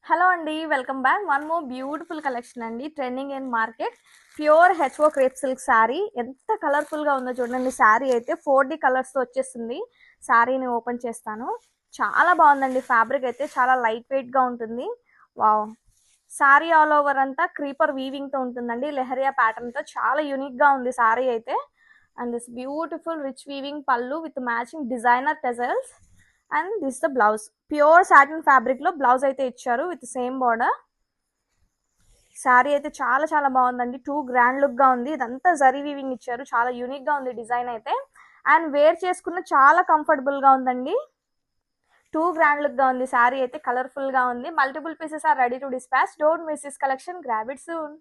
Hello అండి. Welcome back. One more beautiful collection అండి. Trending in market. Pure HO crepe silk sari. ఎంత కలర్ఫుల్‌గా ఉందో చూడండి. శారీ అయితే 4D కలర్స్‌తో వచ్చేస్తుంది. శారీని ఓపెన్ చేస్తాను. చాలా బాగుందండి. ఫ్యాబ్రిక్ అయితే చాలా లైట్ వెయిట్‌గా ఉంటుంది. వావ్! శారీ ఆల్ ఓవర్ అంతా క్రీపర్ వీవింగ్‌తో ఉంటుందండి. లెహరియా ప్యాటర్న్‌తో చాలా యూనిక్‌గా ఉంది శారీ అయితే. And this beautiful rich weaving pallu with matching designer tassels. And this the blouse. Pure satin fabric లో బ్లౌజ్ అయితే ఇచ్చారు విత్ సేమ్ బోర్డర్. శారీ అయితే చాలా చాలా బాగుందండి. టూ గ్రాండ్ లుక్ గా ఉంది. ఇదంతా జరీ వీవింగ్ ఇచ్చారు. చాలా యూనిక్ గా ఉంది డిజైన్ అయితే. అండ్ వేర్ చేసుకున్న చాలా కంఫర్టబుల్ గా ఉందండి. టూ గ్రాండ్ లుక్ గా ఉంది. శారీ అయితే కలర్ఫుల్ గా ఉంది. Multiple pieces are ready to dispatch. Don't miss this collection. Grab it soon.